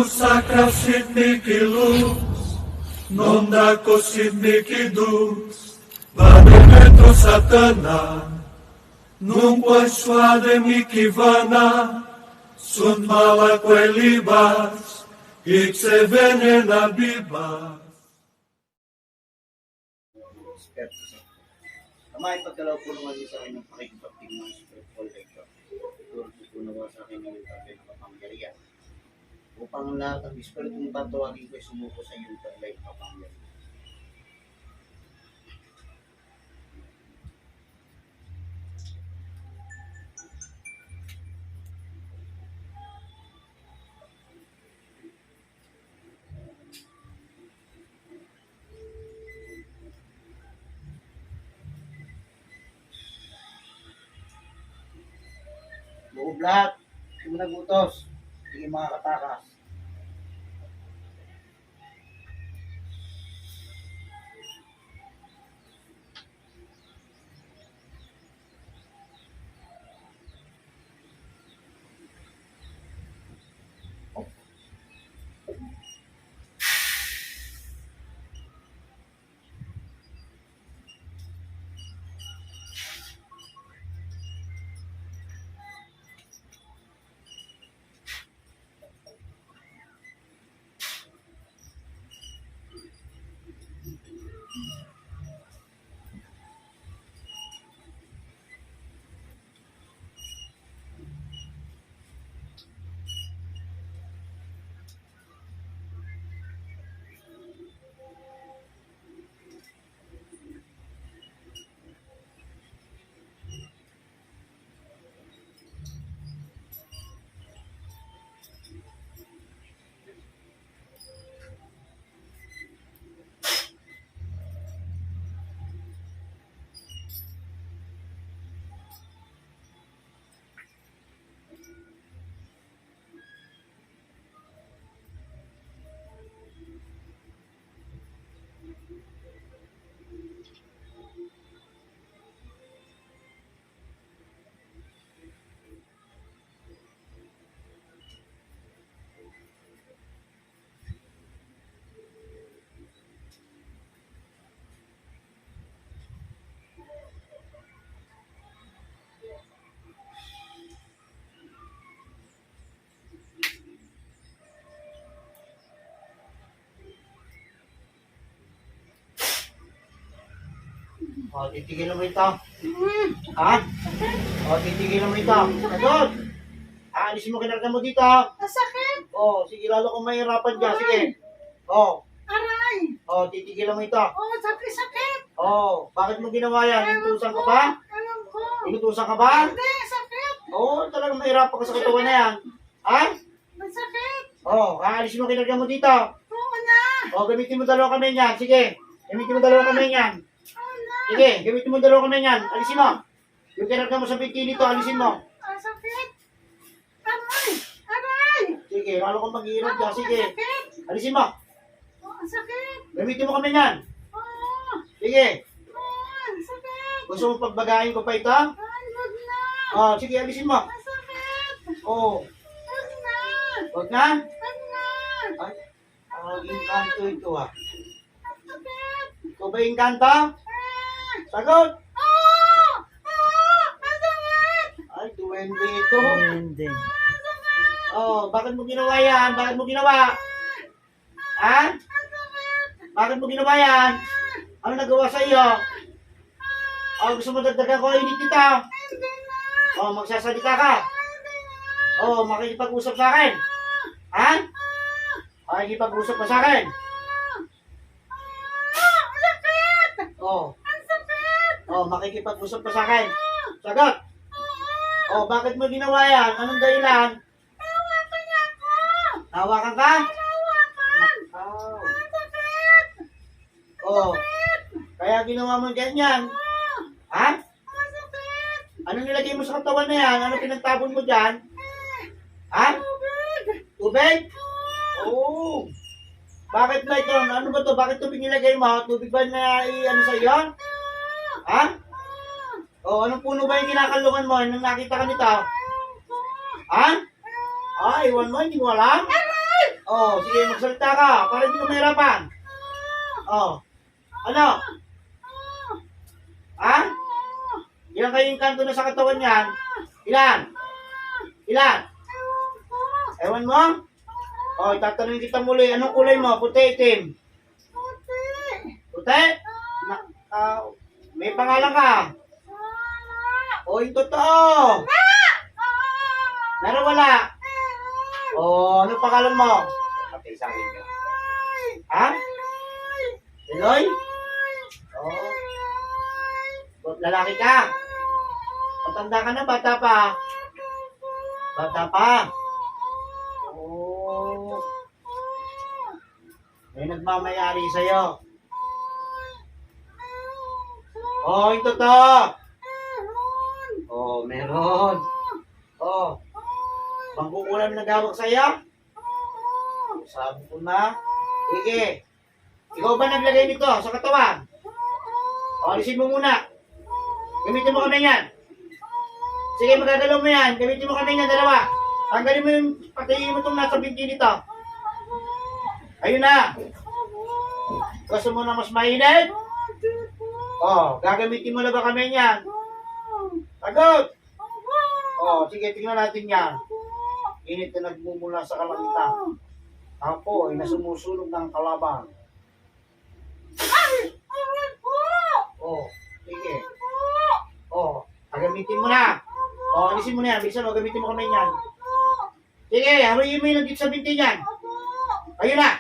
Sacra sidniki luz, non dako sidniki dus, Vademetro satana, nunque suade mikivana, sunt mala libas, ixe venena bibas. Ama, ipagdalaw po naman sa akin ng pakikipagting mga spiritual lecture. Tulad po nawa sa akin ng tabi ng kapangyarihan. Upang lahat ng espiritong tatawagin ko'y sumuko sa iyong taglay ng kapangyarihan. Buob lahat, hindi mo nagutos, hindi mga katakas. O, titigil mo ito. Ha? O, titigil mo ito. Sagot! Aalisin mo kinarga mo dito. Masakit! O, sige, lalo kung mahirapan dyan. Sige. O, Aray! titigil mo ito. Oh, sakit! O, bakit mo ginawa yan? Inutusan ka ba? Alam ko! Inutusan ka ba? Hindi, sakit! Oo, talagang mahirapan ka sa katawan na yan. Ha? Masakit! O, aalisin mo kinarga mo dito. Oo na! O, gamitin mo dalawa kamay niyan. Sige. Gamitin mo dalawa kamay niyan. Oo na! Sige, gamitin mo dalawa kamay niyan. Alisin mo. Yung kinarga mo sa binti nito, alisin mo. Ah, sakit! Aray! Aray! Sige, lalo kang maghihirap dyan. Sige. Sakit! Alisin mo. Oh, ang sakit! Gamitin mo kamay niyan. Oo! Sige. Ang sakit! Gusto mo pagbagayin ko pa ito? Ang wag na! O, sige, alisin mo. Ang sakit! O, Wag na! wag na. Wag na! Ay, inkanto ito ah. Ang sakit! Ikaw ba inkanto? Ah! Sagot. Ah! Ah! Ang sakit! Ay, duwende ito. Hindi. Oh, bakit mo ginawa yan? Bakit mo ginawa? Ha? Ang sakit! Bakit mo ginawa yan? Ano nagawa sa iyo? Oh, gusto mo dagdagan ko init dito? Hindi na! Oh, magsasalita ka. Hindi na! Oh, makikipag-usap sa akin. Ha? Makikipag-usap ka sa akin. Ah! Ang sakit! Oh, Ang sakit! oh, makikipag-usap ka sa akin. Sagot. Ah! Oh, bakit mo ginawa yan? Anong dahilan? Hawakan niya ako! Hawakan ka? Hawakan! Oh. Ang sakit! Oh, kaya ginawa mo ganyan. Ha? Ang sakit! Anong nilagay mo sa katawan na yan? Ano pinagtabon mo dyan? Ha? Tubig! Tubig? Oo. Bakit ba ito? Ano ba to? Bakit tubig nilagay mo? Tubig ba na ano sa iyo? Ha? O, anong puno ba yung kinakalungan mo? Nung nakita ka nito? Ha? Ah, iwan mo, hindi mo alam? Oh, sige, magsalita ka para hindi ka mahirapan. Oh. Ano? Ha? Ilan kayo yung kanto na sa katawan niyan? Ilan? Ilan? Ewan mo? Oh, itatanungin kita muli. Anong kulay mo? Puti, itim? Puti? May pangalan ka? Oh, yung totoo. Meron wala? Oh, ano pangalan mo? Patay sa akin ka. Ha? Eloy? Oh. Lalaki ka? Matanda ka na, bata pa? Bata pa? Oh. May nagmamayari sa'yo. Oh, yung totoo. Oh, meron. Oh. Bangkukulan na nagawag sa'yo? Sabi ko na. Sige. Ikaw ba naglagay nito sa katawan? O, alisin mo muna. Gamitin mo kami yan. Sige, magagalaw mo yan. Gamitin mo kami yan, dalawa. Tanggalin mo yung, patayin mo itong nasa binti nito. Ayun na. Gusto mo na mas mainit? O, gagamitin mo na ba kami yan? Sagot! O, sige, tingnan natin yan. Init na nagmumula sa kalangitan. Apo ay nasumusunog ng kalaban. Oh, sige. Oh, gagamitin mo na. Oh, alisin mo na yan. Bilisan mo, gamitin mo kamay niyan. Sige, haruin mo yung nandito sa binti niyan. Ayun na.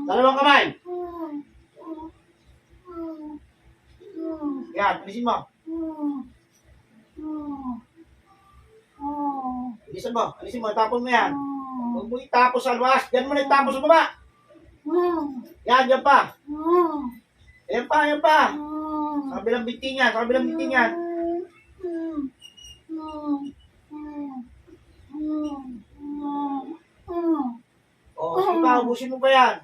Dalawang kamay. Yan, alisin mo. Alisin mo, tapon mo yan. Huwag mo itapos sa luwas. Yan mo na itapos sa baba. Yan, yan pa. Yan pa, yan pa. Sa kabilang binti niyan, sa kabilang binti niyan. O, sige pa, ubusin mo pa yan.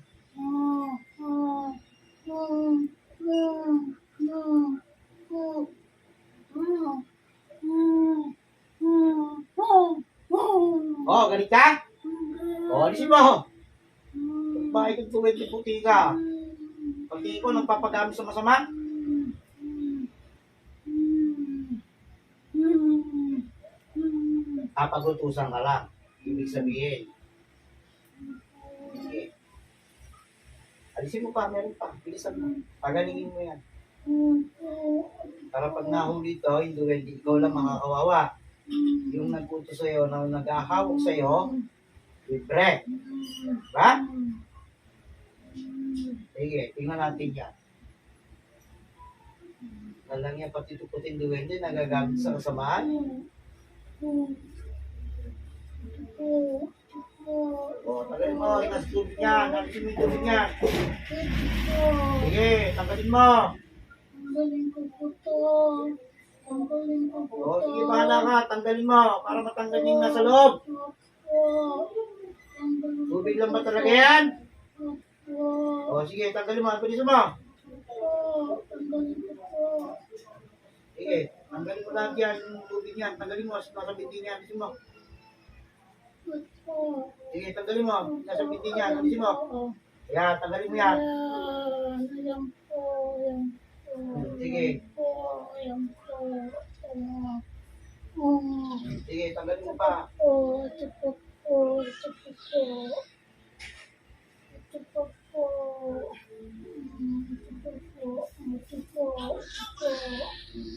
O, galit ka? O, alisin mo. Bakit yung tuwid ni puti ka? Pati ko, nagpapagamit sa masama? Papagutusan ka lang. Ibig sabihin. Sige. Alisin mo pa, meron pa. Bilisan mo. Pagalingin mo yan. Para pag nahuli ito, hindi ikaw lang makakawawa. Yung nagkuto sa'yo, na naghahawak sa'yo, libre. Diba? Sige, tingnan natin yan. Nalang yan pati tuputin duwende, nagagamit sa kasamaan. O, tagalin mo, nasa tubig niya, nalisin mo yung tubig niya. Sige, tanggalin mo. O, sige, bahala ka, tanggalin mo, para matanggal yung nasa loob. Tubig lang ba talaga yan? O, sige, tanggalin mo, pwede mo. Sige, tanggalin mo lahat yan, yung tubig niyan, tanggalin mo, nasa binti niyan, alisin mo. Sige, tanggalin mo, nasa binti niyan, alisin mo. Yan, tanggalin mo yan. Sige. Sige, tanggalin mo pa.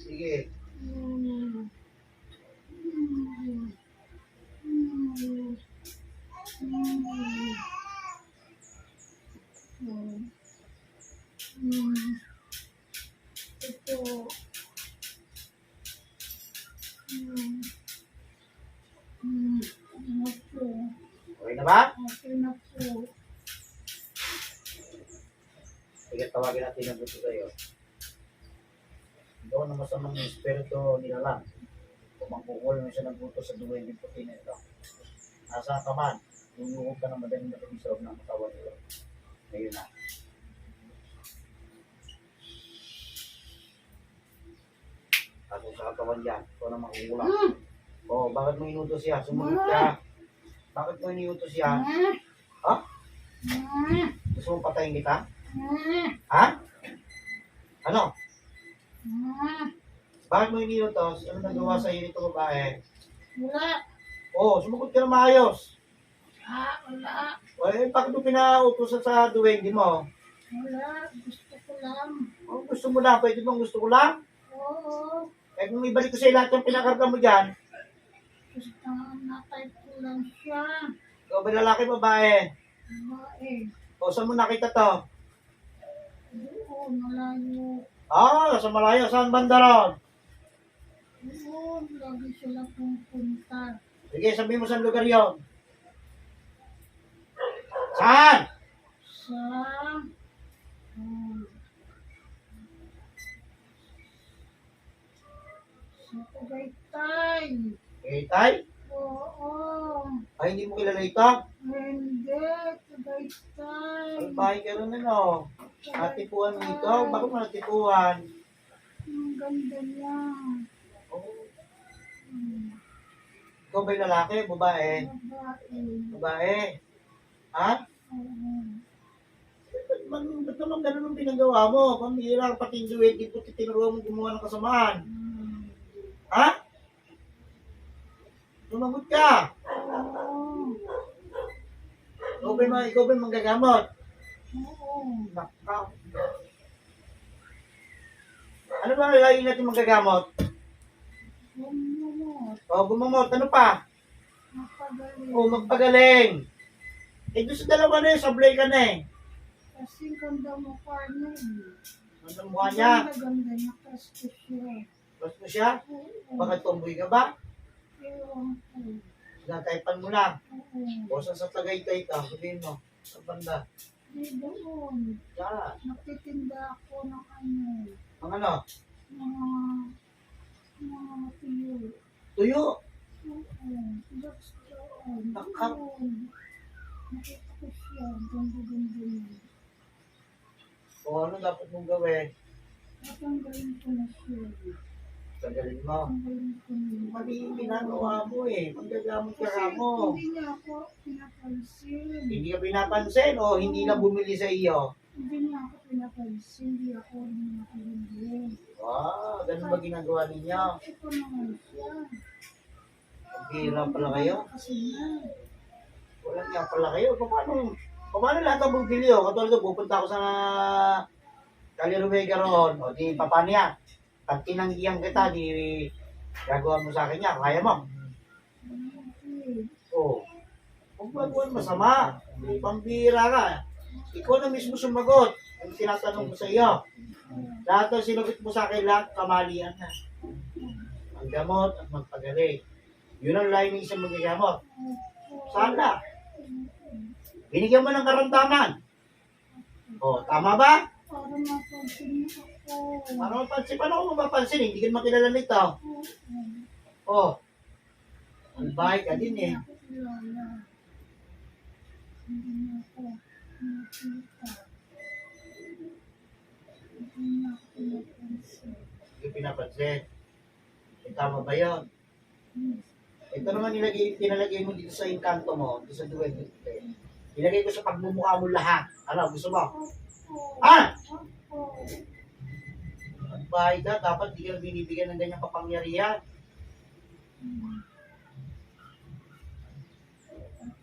Sige. Okay na ba? Sige, tawagin natin ang gusto sa'yo. Doon na masamang espiritu nila lang. Kumangkukul mo siya ng buto sa duwende yung puti na ito. Nasa ka man, lulukog ka ng madaling nakabisaw ng katawan nito. Ngayon na. Tapos sa katawan dyan, ito na makukulang. O, bakit mo inutos siya? Sumunod ka. Bakit mo iniutos yan? Ha? Gusto mong patayin kita? Ha? Ano? Bakit mo iniutos? Ano nagawa sa'yo nito babae? Wala. Oo, sumagot ka na maayos. Wala. Bakit mo pinautosan sa duwende mo? Wala. Gusto ko lang. Kung gusto mo lang, pwede bang gusto ko lang? Oo. Kung ibalik ko sa'yo lahat yung pinakarga mo dyan, Gusto na-type ko lang siya. ikaw ba lalaki babae? Babae. O saan mo nakita to? Doon, malayo. Sa malayo. Saan banda ron? Doon, lagi sila pupunta. Sige, sabihin mo saan lugar yon. Saan? Sa... sa Tagaytay. Tay? Oo. Ay, hindi mo kilala ito? Hindi, Tagaytay. Ang bahay ka rin ano? Natipuan mo ito? Bakit mo natipuan? Ang ganda niya. Oh. Ikaw ba'y lalaki? Babae? Babae. Babae? Ha? Oo. Ba't naman ganun ang pinagawa mo? Pambihira, pati yung duwende po tinuruan mo gumawa ng kasamaan. Ha? Sumagot ka! Oo. Ikaw ba'y manggagamot? Oo. Nakaw. Ano ba ang lagi natin manggagamot? Gumamot. Gumamot. Ano pa? Napagaling. Magpagaling. Doon sa dalawa na yun, sablay ka na eh. Kasi ganda mukha niya. Ano mukha niya? Ganda niya kasi siya. Bas mo siya? Oo. Bakit tomboy ka ba? Ewan ko. Sinataypan mo lang. Oo. O sa Tagaytay ka, sabihin mo. Sa banda. Di doon. Diyan. Nagtitinda ako ng ano. Ang ano? Mga tuyo. Tuyo. Oo. That's doon. Nakak- Doon. Nakita ko siya. Ganda-ganda niya. O ano dapat mong gawin? Natanggalin ko na siya. Tagalin mo. Natanggalin ko na. Mali yung ginagawa mo eh. Manggagamot ka ka mo. Hindi niya ako pinapansin. Hindi ka pinapansin o hindi na bumili sa iyo? Hindi niya ako pinapansin. Hindi ako hindi. Ganun ba ginagawa ninyo? Ito naman siya. Ang hirap pala kayo. Kasi na. Walang nga pala kayo. Paano lahat ang bumili o? Katulad ito, pupunta ako sa Caliruega roon. O di, paano yan? Pag tinanggihan kita, di gagawa mo sa akin yan. Kaya mo? Okay. Oo. Kung gagawin masama, pambira ka. Ikaw na mismo sumagot. Yung tinatanong ko sa iyo. Lahat ng sinagot mo sa akin, lahat kamalian na. Ang gamot at magpagaling. Yun ang layo ng isang magagamot. Sana. Binigyan mo ng karamdaman. Tama ba? Para mapansin niya ako. Paano mapansin? Paano ko mapapansin? Hindi ka makilala nito. Ang bahay ka din eh. Hindi ako kilala. Hindi niya ako nakita. Hindi niya ako pinapansin. Hindi ko pinapansin. Tama ba yun? Ito naman pinalagay mo dito sa inkanto mo, dito sa duwende. Ilagay ko sa pagmumukha mo lahat. Ano, gusto mo? Ah! Ang bahay ka, dapat di ka binibigyan ng ganyang kapangyarihan.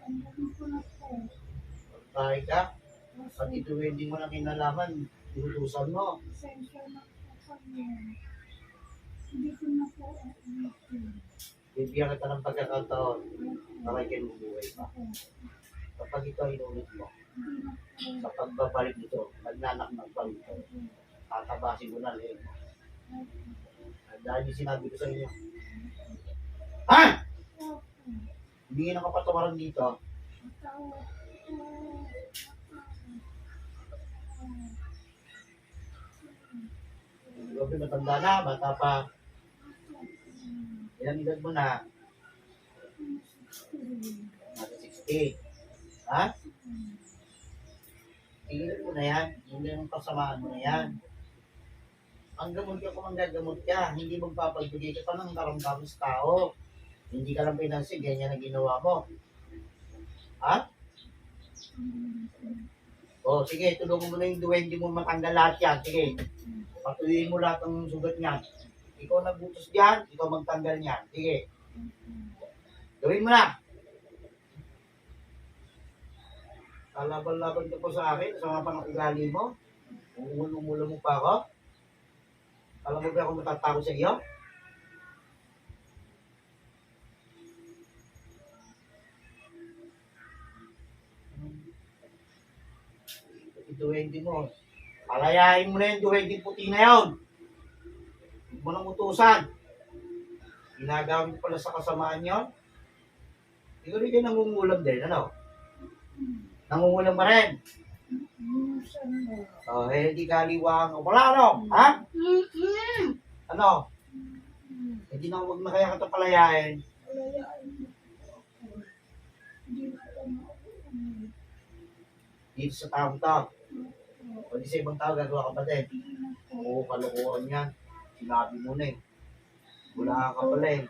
Ang ko na po. Ang bahay ka, pati duwende mo na kinalaman, tinutusan mo. Pasensya na po kami. Hindi ko na po ulitin. Bibigyan kita ng pagkakataon para kayo buhay pa. Kapag ito ay inulit mo, Hindi na po. sa pagbabalik nito, magnanaknang pa ito, tatabasin mo na rin. Dahil yung sinabi ko sa inyo. Ha? Humingi ng kapatawaran dito. Grabe, matanda na, bata pa. Ilang edad mo na? Nasa 60. Ha? Tingnan mo na yan. Hindi yung kasamaan mo na yan. Ang gamot ka kung manggagamot ka, hindi magpapagbigay ka pa ng karamdaman sa tao. Hindi ka lang pinansin, ganyan ang ginawa mo. Ha? O, sige, tulungan mo na yung duwende mo matanggal lahat yan. Sige, patuloyin mo lahat ng sugat niyan. Ikaw nagbutos diyan, ikaw magtanggal niyan. Sige, gawin mo na. Kalaban-laban ka po sa akin, sa mga pangakigali mo. Umulong-ulo mo pa ako. Alam mo ba ako matatakot sa iyo? Duwende mo. Palayain mo na yung duwende puti na yun. Huwag mo nang utusan. Ginagamit pala sa kasamaan yun. Ikaw rin kayo nangungulam din, ano? Nangungulam pa rin. Minsan na. Oh, hindi kaliwang. Wala, ano? Ha? Ano? Hindi na huwag na kaya kita palayain. Palayaan mo ako. Hindi na ako mauulit. Dito sa taong to. O di sa ibang tao, gagawa ka pa din. Hindi na po. Oo, kalokohan yan. Sinabi mo na eh. Wala ka pala eh.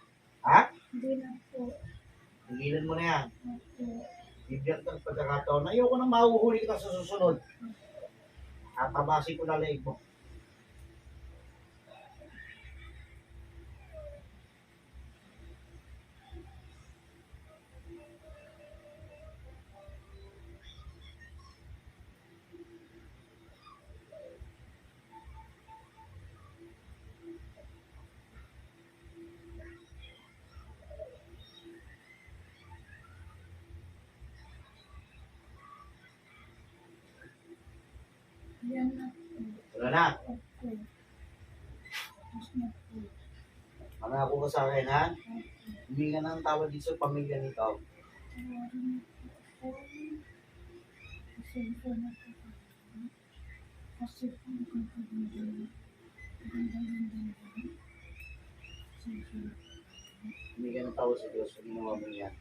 Ha? Hindi na po. Tigilan mo na yan. Opo. Bibigyan ka ng pagkakataon. Ayoko nang mahuhuli kita sa susunod. Tatabasin ko na leeg mo. Yan na po. Wala na. Opo. Tapos na po. Mangako ka sa akin, ha? Hindi ka nang tawad dito sa pamilya nito. Tawarin mo po ako. Pasensya na po ako. Kasi po ang ganda-ganda. Ganda-ganda. Pasensya na po. Hindi ka nang tawad sa Diyos. Sa ginawa mo yan.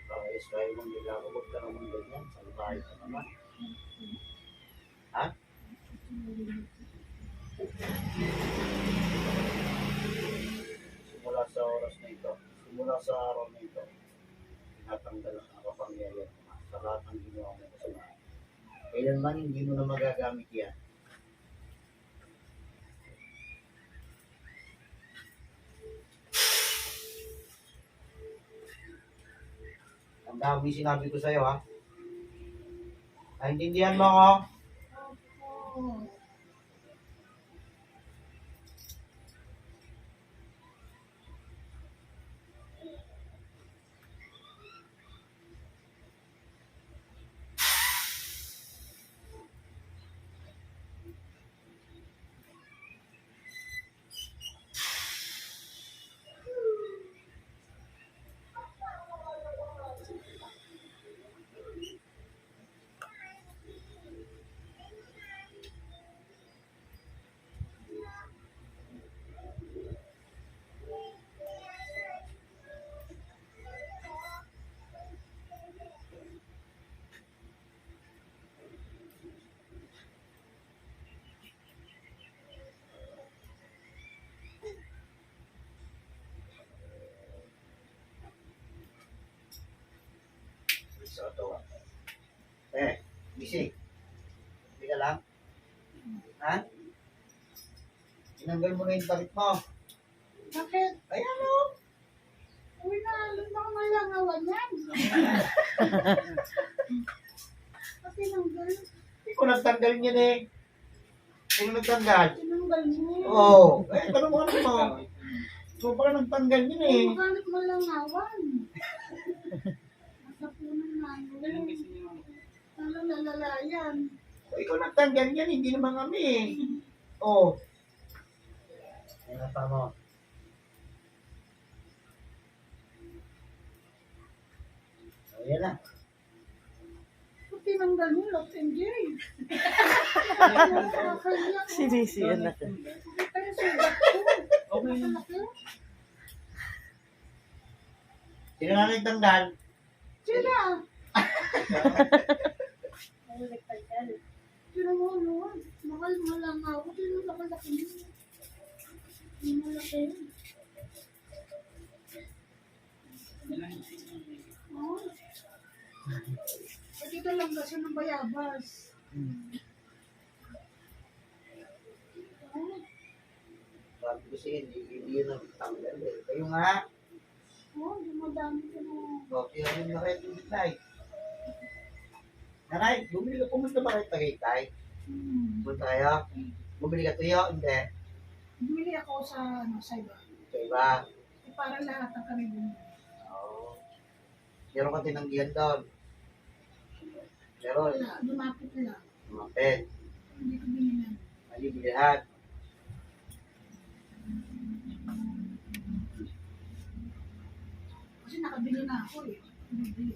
Pakayos tayo ng nila. Huwag ka naman ganyan. Salbahay ka naman. Ha? Simula sa oras na ito, simula sa araw na ito, tinatanggal ang kapangyarihan mo sa lahat ng ginawa mo kasama. Kailanman hindi mo na magagamit yan. Ang dami sinabi ko sa'yo, ha? Naintindihan mo ako? Opo. Sa ito. Gising. Hindi ka lang? Ha? Tinanggal mo na yung takip mo. Bakit? Ayan o. Uy, naalala ko malangawan yan. Kasi nanggal. Hindi ko nagtanggal niyan eh. Sino nagtanggal? Tinanggal mo. Oo. Eh, tanong mo ano mo. So, baka nagtanggal niyan eh. Magalit malangawan. Nasa punan namin. Nalalala yan. So, ikaw nagtanggal niyan, hindi naman kami eh. Oo. Ayan pa mo. Ayan na. Kung tinanggal mo, lock and jay. Sinisiyan na ka. Pero sugat ko. Okay. Malaki. Sino na nagtanggal? Sila. Sino mo, no? Mahal malangaw. Sino malaki-laki mo? Malaki. Oh. Eh, dito lang kasi ng bayabas. Oh. Sabi ko siya, hindi yun ang tanggal eh. Kayo nga, Oh, dumadami ko na. copy yun na kayo Tagaytay. Nanay, bumili ka, pumunta ba kayo Tagaytay? Pumunta kayo? Bumili ka tuyo? Hindi. Bumili ako sa, sa iba. Sa iba. Eh, para lahat ang kami bumili. Oo. Meron ka tinanggihan doon. Meron. Wala, lumapit lang. Mapet. Hindi ko binilan. Malibilihan. Kasi nakabili na ako eh. Bibili.